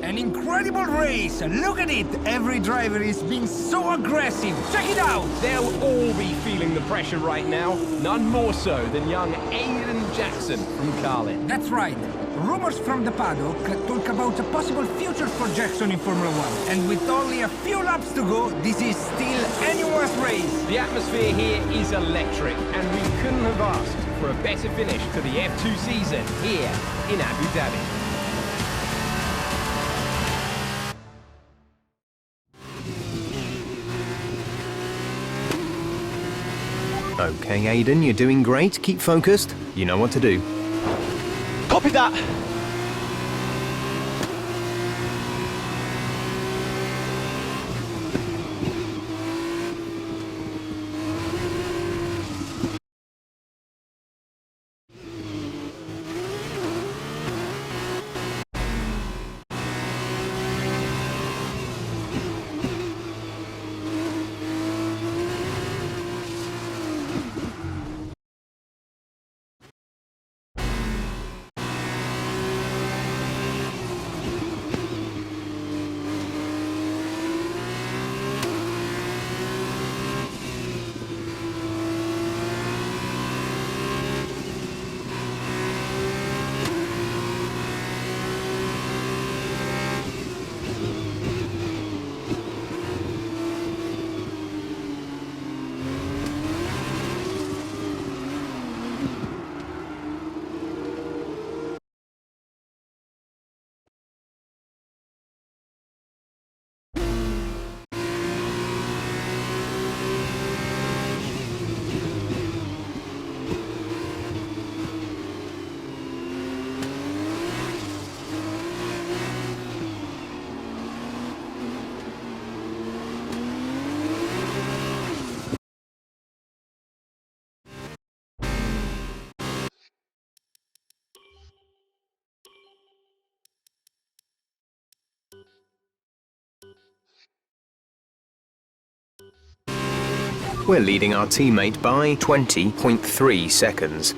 An incredible race! Look at it! Every driver is being so aggressive! Check it out! They'll all be feeling the pressure right now. None more so than young Aiden Jackson from Carlin. That's right. Rumors from the paddock talk about a possible future for Jackson in Formula 1. And with only a few laps to go, this is still anyone's race. The atmosphere here is electric, and we couldn't have asked for a better finish to the F2 season here in Abu Dhabi. Okay, Aiden, you're doing great. Keep focused. You know what to do. Copy that! We're leading our teammate by 20.3 seconds.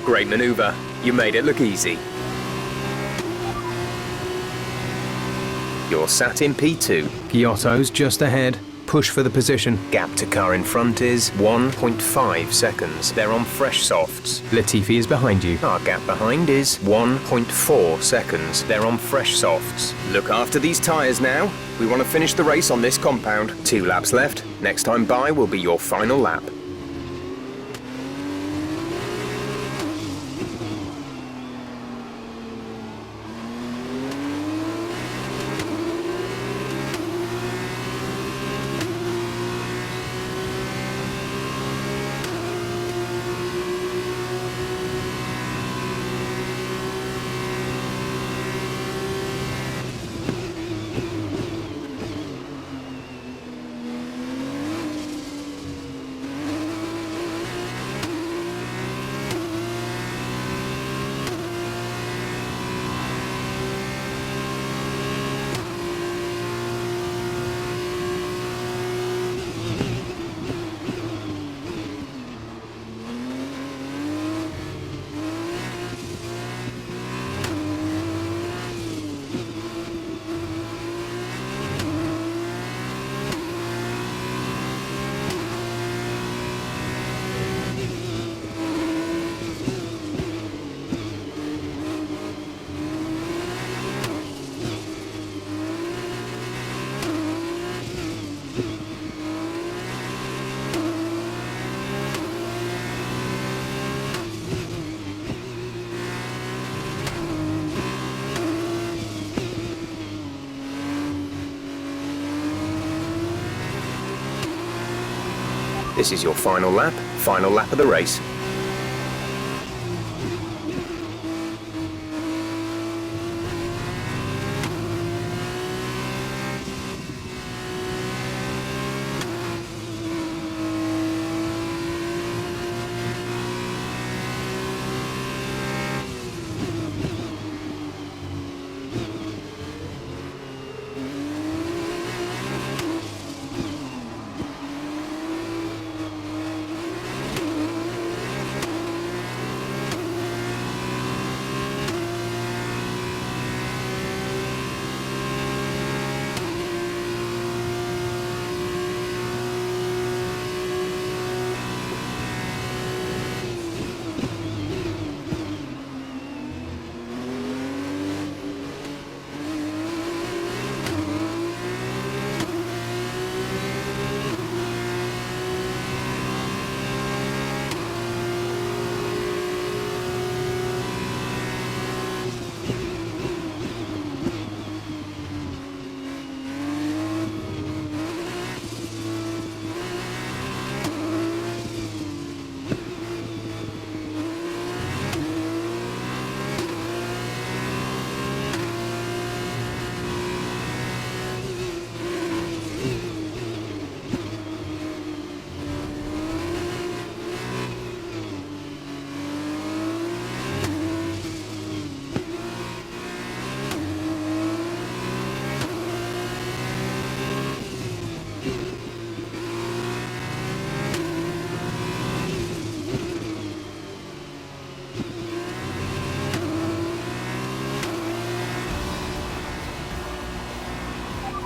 Great maneuver. You made it look easy. You're sat in P2. Giotto's just ahead. Push for the position. Gap to car in front is 1.5 seconds. They're on fresh softs. Latifi is behind you. Our gap behind is 1.4 seconds. They're on fresh softs. Look after these tyres now. We want to finish the race on this compound. 2 laps left. Next time by will be your final lap. This is your final lap of the race.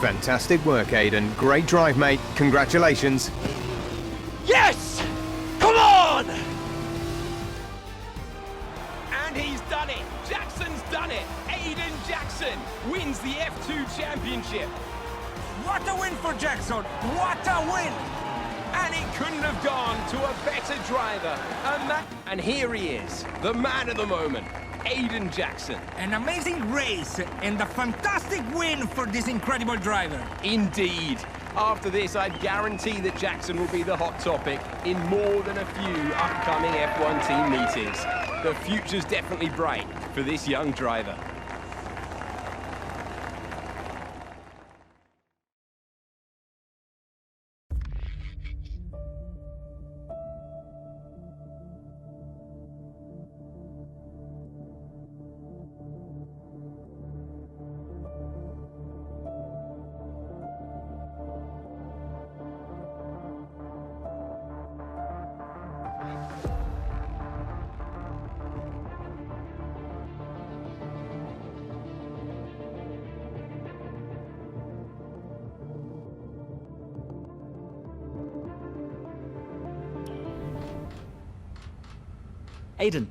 Fantastic work, Aiden. Great drive, mate. Congratulations. Yes! Come on! And he's done it! Jackson's done it! Aiden Jackson wins the F2 Championship! What a win for Jackson! What a win! And it couldn't have gone to a better driver. And here he is, the man of the moment, Aiden Jackson. An amazing race and a fantastic win for this incredible driver. Indeed. After this, I guarantee that Jackson will be the hot topic in more than a few upcoming F1 team meetings. The future's definitely bright for this young driver. Aiden,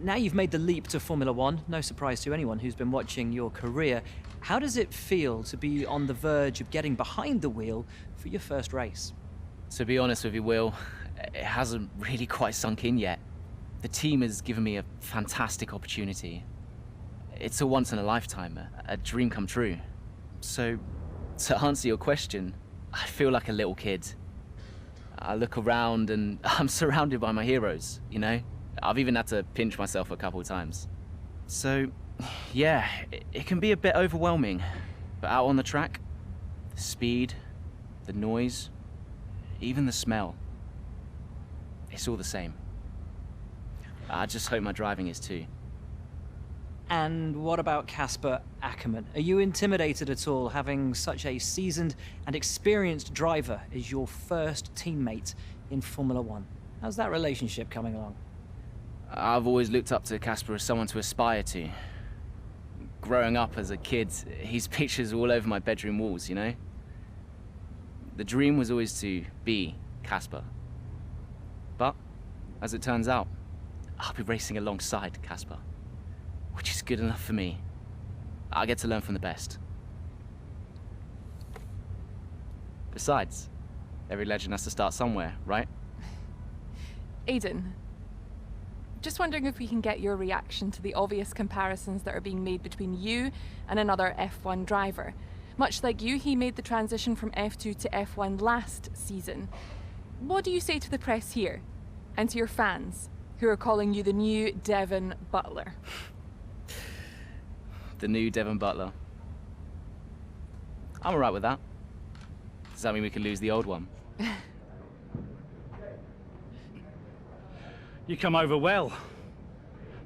now you've made the leap to Formula One, no surprise to anyone who's been watching your career. How does it feel to be on the verge of getting behind the wheel for your first race? To be honest with you, Will, it hasn't really quite sunk in yet. The team has given me a fantastic opportunity. It's a once-in-a-lifetime, a dream come true. So, to answer your question, I feel like a little kid. I look around and I'm surrounded by my heroes, you know? I've even had to pinch myself a couple of times. So, yeah, it can be a bit overwhelming. But out on the track, the speed, the noise, even the smell, it's all the same. I just hope my driving is too. And what about Casper Ackerman? Are you intimidated at all having such a seasoned and experienced driver as your first teammate in Formula One? How's that relationship coming along? I've always looked up to Casper as someone to aspire to. Growing up as a kid, his pictures were all over my bedroom walls, you know? The dream was always to be Casper. But, as it turns out, I'll be racing alongside Casper, which is good enough for me. I get to learn from the best. Besides, every legend has to start somewhere, right? Aiden, just wondering if we can get your reaction to the obvious comparisons that are being made between you and another F1 driver. Much like you, he made the transition from F2 to F1 last season. what do you say to the press here? And to your fans, who are calling you the new Devon Butler? The new Devon Butler. I'm alright with that. Does that mean we can lose the old one? You come over well.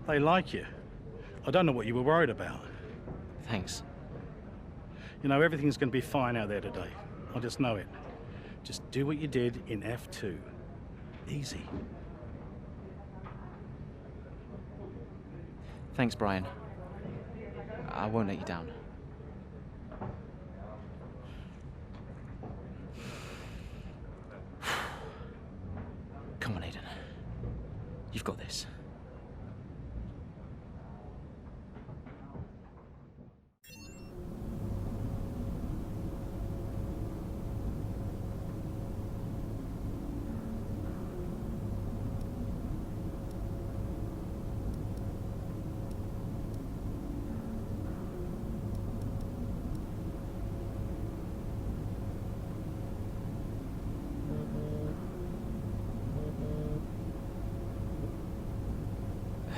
They like you. I don't know what you were worried about. Thanks. You know, everything's going to be fine out there today. I just know it. Just do what you did in F2. Easy. Thanks, Brian. I won't let you down. Come on, Aiden. You've got this.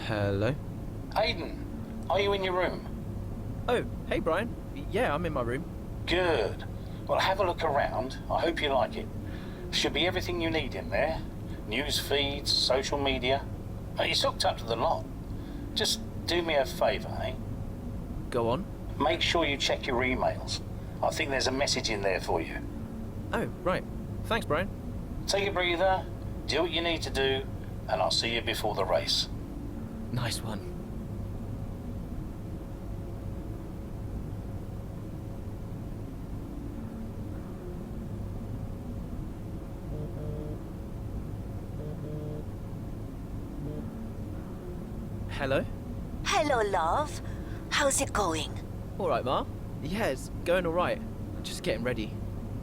Hello? Aiden, are you in your room? Oh, hey Brian. Yeah, I'm in my room. Good. Well, have a look around. I hope you like it. Should be everything you need in there. News feeds, social media. It's hooked up to the lot. Just do me a favour, eh? Go on. Make sure you check your emails. I think there's a message in there for you. Oh, right. Thanks, Brian. Take a breather, do what you need to do, and I'll see you before the race. Nice one. Hello? Hello, love. How's it going? All right, Ma. Yeah, it's going all right. Just getting ready.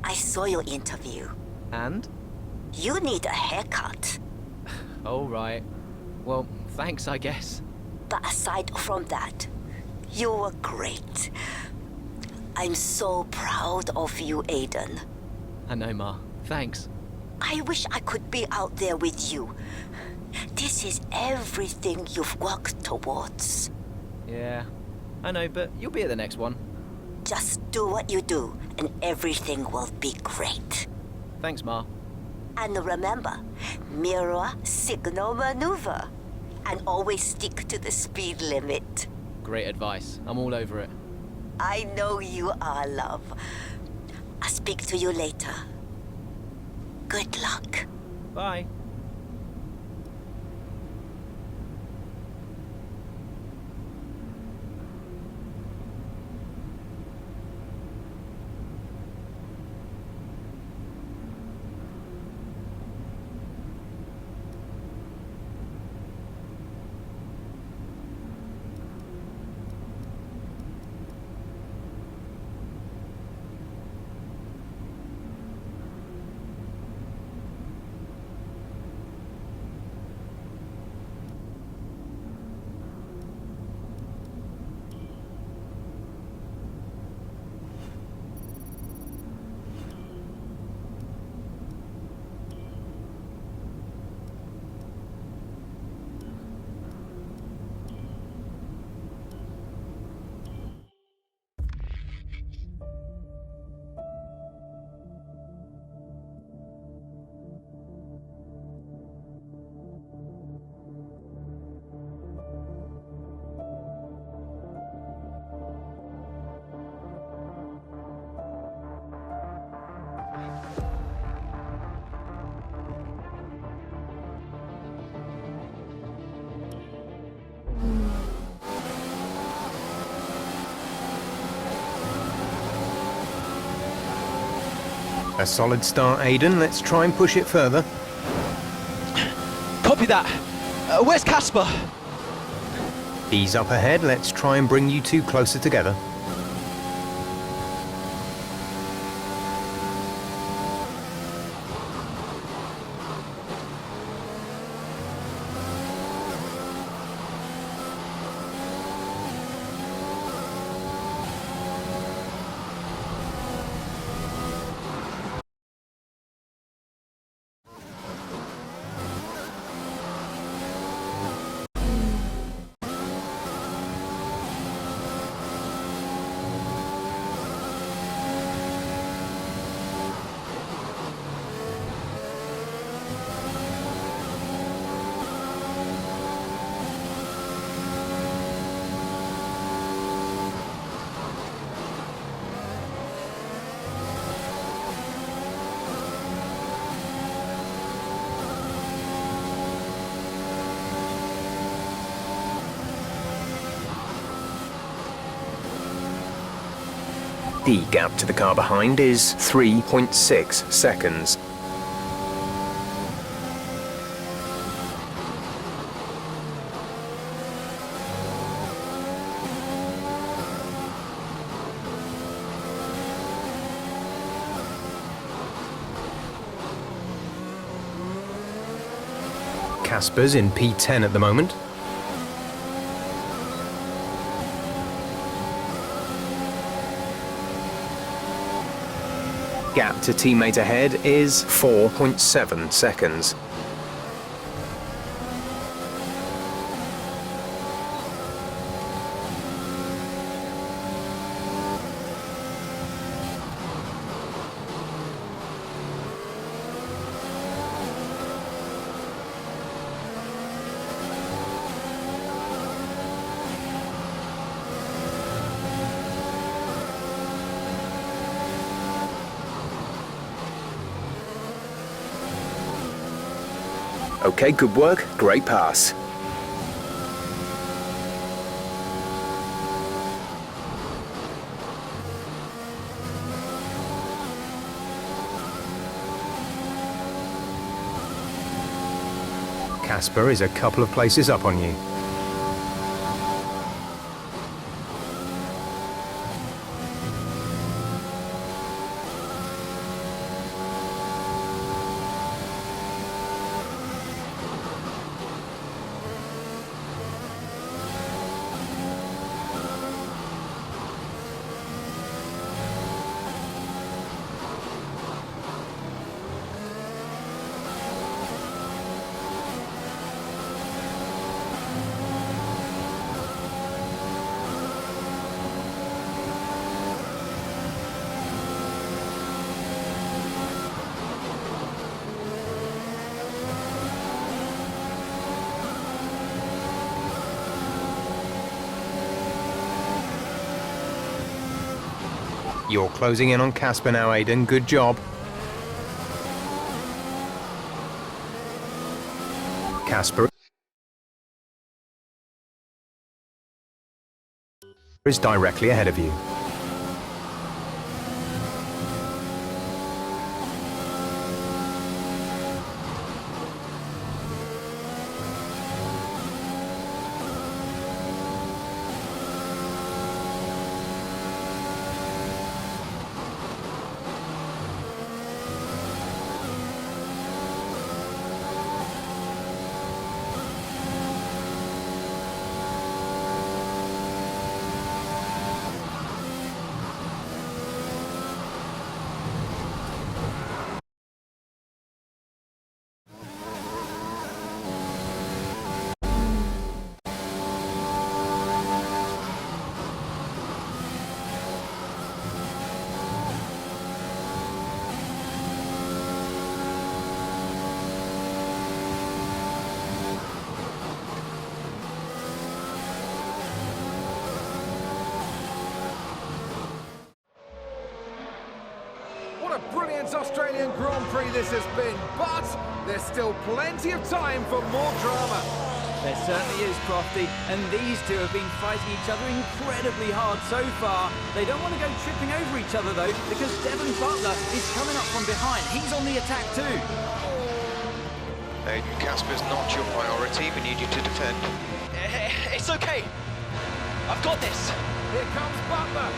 I saw your interview. And? You need a haircut. All right. Well, thanks, I guess. But aside from that, you were great. I'm so proud of you, Aiden. I know, Ma. Thanks. I wish I could be out there with you. This is everything you've worked towards. Yeah, I know, but you'll be at the next one. Just do what you do, and everything will be great. Thanks, Ma. And remember, mirror signal maneuver. And always stick to the speed limit. Great advice. I'm all over it. I know you are, love. I'll speak to you later. Good luck. Bye. A solid start, Aiden. Let's try and push it further. Copy that. Where's Casper? He's up ahead. Let's try and bring you two closer together. The gap to the car behind is 3.6 seconds. Casper's in P10 at the moment. Gap to teammate ahead is 4.7 seconds. Okay, good work, great pass. Casper is a couple of places up on you. You're closing in on Casper now, Aiden. Good job. Casper is directly ahead of you. What a brilliant Australian Grand Prix this has been, but there's still plenty of time for more drama. There certainly is, Crofty, and these two have been fighting each other incredibly hard so far. They don't want to go tripping over each other, though, because Devon Butler is coming up from behind. He's on the attack, too. Aiden, Casper's not your priority. We need you to defend. It's okay. I've got this. Here comes Butler.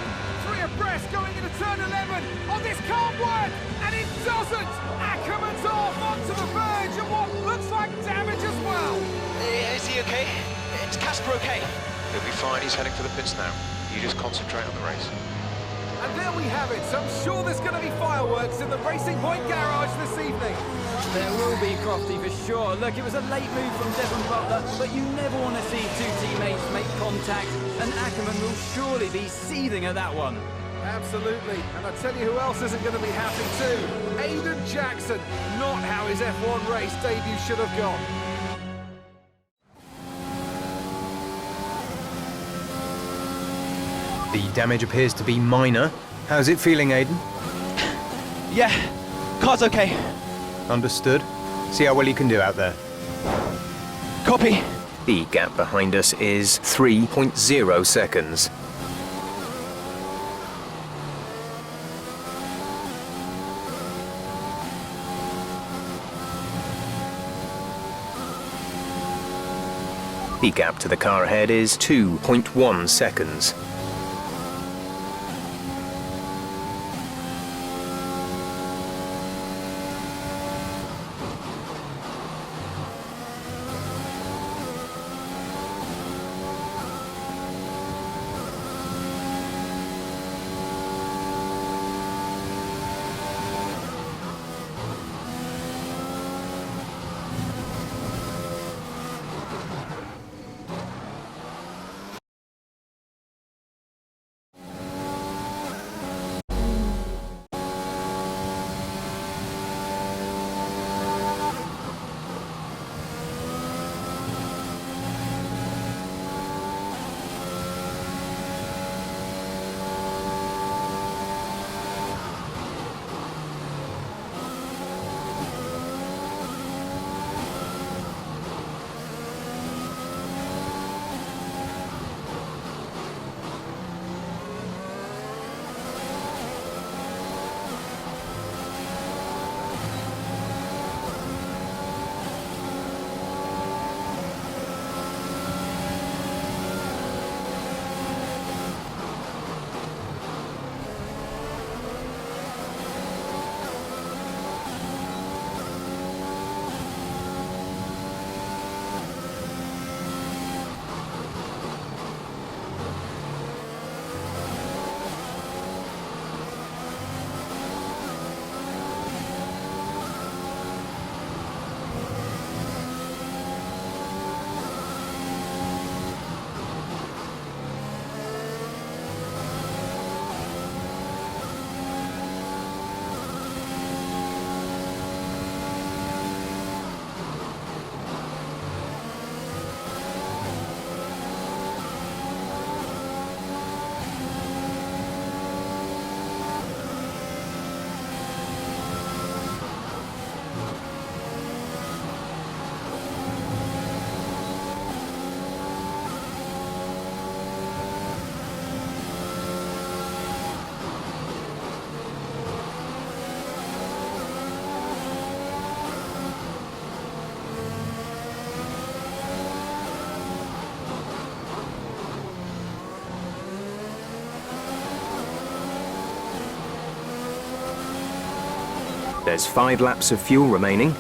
3 abreast going into turn 11. Oh, this can't work! And it doesn't! Ackerman's off onto the verge of what looks like damage as well. Is he okay? Is Casper okay? He'll be fine. He's heading for the pits now. You just concentrate on the race. And there we have it. So I'm sure there's going to be fireworks in the Racing Point garage this evening. There will be, Crofty, for sure. Look, it was a late move from Devon Butler, but you never want to see two teammates make contact, and Ackerman will surely be seething at that one. Absolutely. And I tell you who else isn't going to be happy too. Aiden Jackson. Not how his F1 race debut should have gone. The damage appears to be minor. How's it feeling, Aiden? Yeah, car's okay. Understood. See how well you can do out there. Copy. The gap behind us is 3.0 seconds. The gap to the car ahead is 2.1 seconds. There's 5 laps of fuel remaining.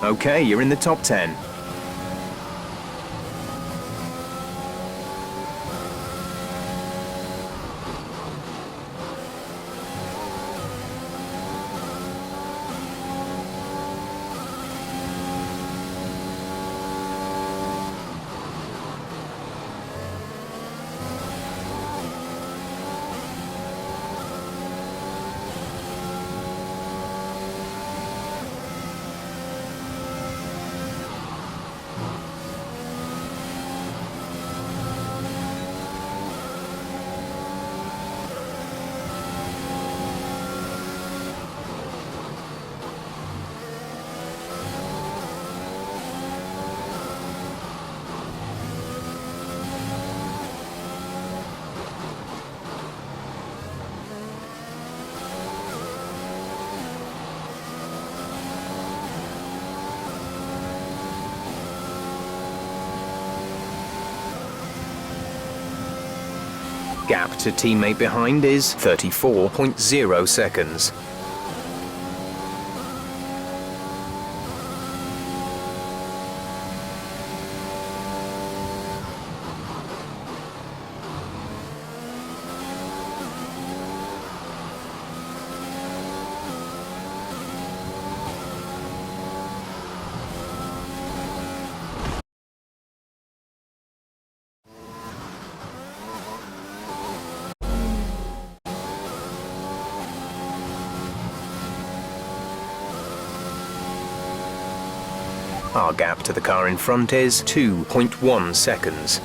Okay, you're in the top 10. Gap to teammate behind is 34.0 seconds. Our gap to the car in front is 2.1 seconds.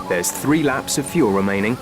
There's 3 laps of fuel remaining.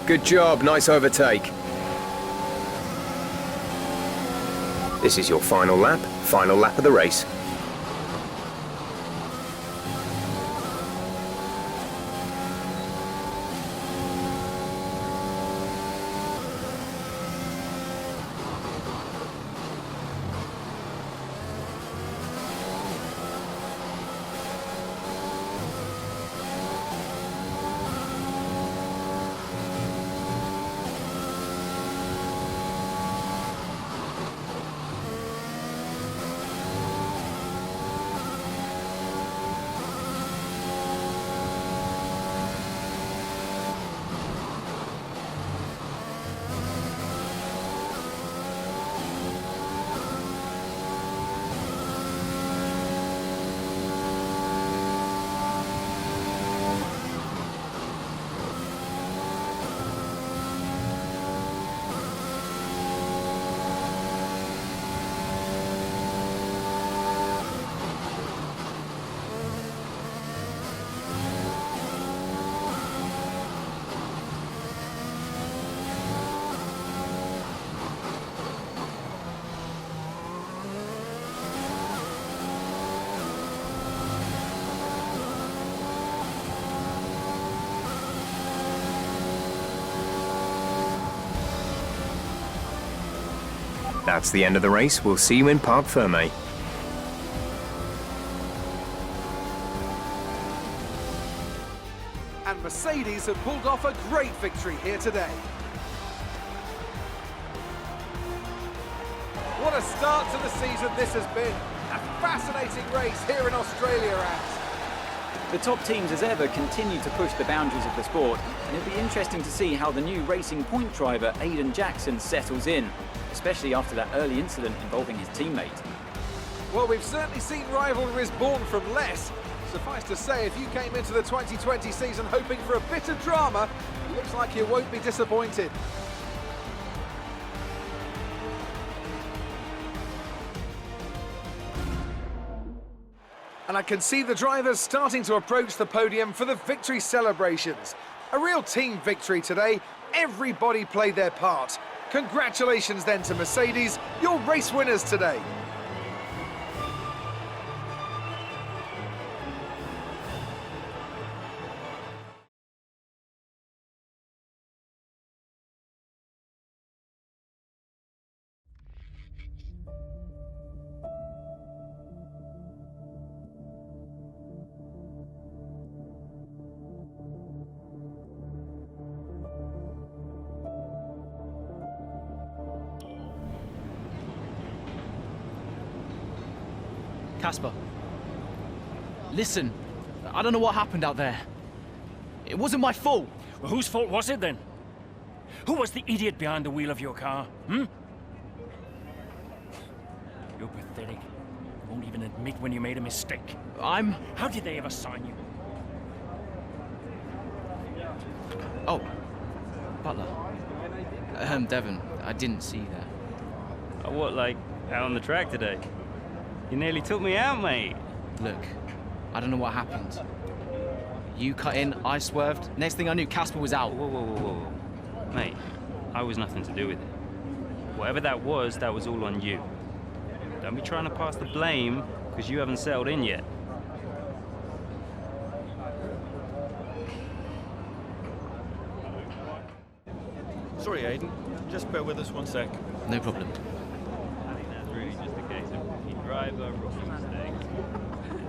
Good job, nice overtake. This is your final lap of the race. That's the end of the race. We'll see you in Parc Fermé. And Mercedes have pulled off a great victory here today. What a start to the season this has been. A fascinating race here in Australia, Ant. The top teams as ever continue to push the boundaries of the sport, and it'll be interesting to see how the new Racing Point driver Aiden Jackson settles in, especially after that early incident involving his teammate. Well, we've certainly seen rivalries born from less. Suffice to say, if you came into the 2020 season hoping for a bit of drama, it looks like you won't be disappointed. And I can see the drivers starting to approach the podium for the victory celebrations. A real team victory today. Everybody played their part. Congratulations then to Mercedes, your race winners today. Casper, listen, I don't know what happened out there. It wasn't my fault. Well, whose fault was it then? Who was the idiot behind the wheel of your car, hmm? You're pathetic. You won't even admit when you made a mistake. How did they ever sign you? Oh, Butler. Devon, I didn't see that. Oh, what, like, out on the track today? You nearly took me out, mate. Look, I don't know what happened. You cut in, I swerved. Next thing I knew, Casper was out. Whoa. Mate, I was nothing to do with it. Whatever that was all on you. Don't be trying to pass the blame, because you haven't settled in yet. Sorry, Aiden. Just bear with us one sec. No problem. I think that's really just a case of rookie driver, rookie mistakes.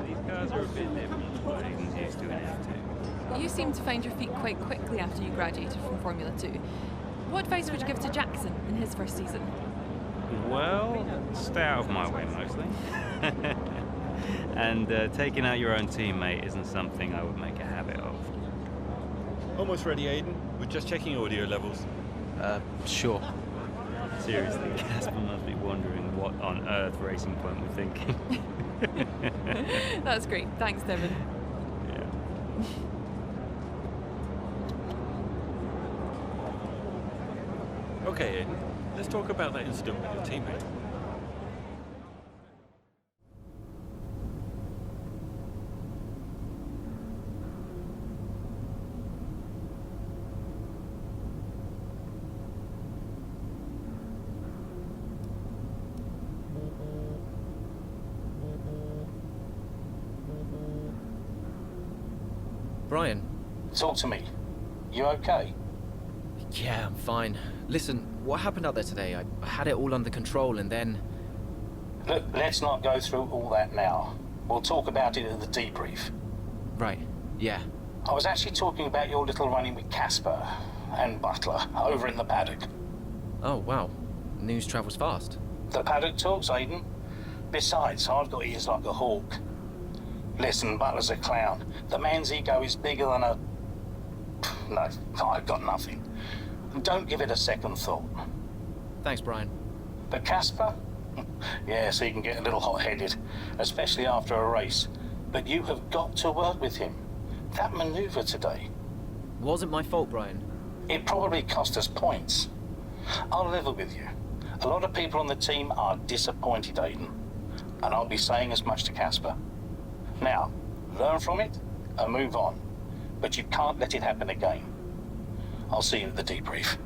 These cars are a bit different from what Aiden's used to in F2. You seem to find your feet quite quickly after you graduated from Formula 2. What advice would you give to Jackson in his first season? Well, stay out of my way mostly. And taking out your own teammate isn't something I would make a habit of. Almost ready, Aiden. We're just checking audio levels. Sure. Seriously, Casper must be wondering what on earth Racing Point were thinking. That's great. Thanks, Devon. Yeah. Okay, Aiden. Let's talk about that incident with your teammate. Brian. Talk to me. You okay? Yeah, I'm fine. Listen, what happened out there today? I had it all under control and then... Look, let's not go through all that now. We'll talk about it at the debrief. Right, yeah. I was actually talking about your little run-in with Casper and Butler over in the paddock. Oh, wow. News travels fast. The paddock talks, Aiden. Besides, I've got ears like a hawk. Listen, Butler's a clown. The man's ego is bigger than a... No, I've got nothing. Don't give it a second thought. Thanks, Brian. But Casper? Yes, he can get a little hot-headed, especially after a race. But you have got to work with him. That maneuver today... Wasn't my fault, Brian. It probably cost us points. I'll level with you. A lot of people on the team are disappointed, Aiden. And I'll be saying as much to Casper. Now, learn from it and move on. But you can't let it happen again. I'll see you at the debrief.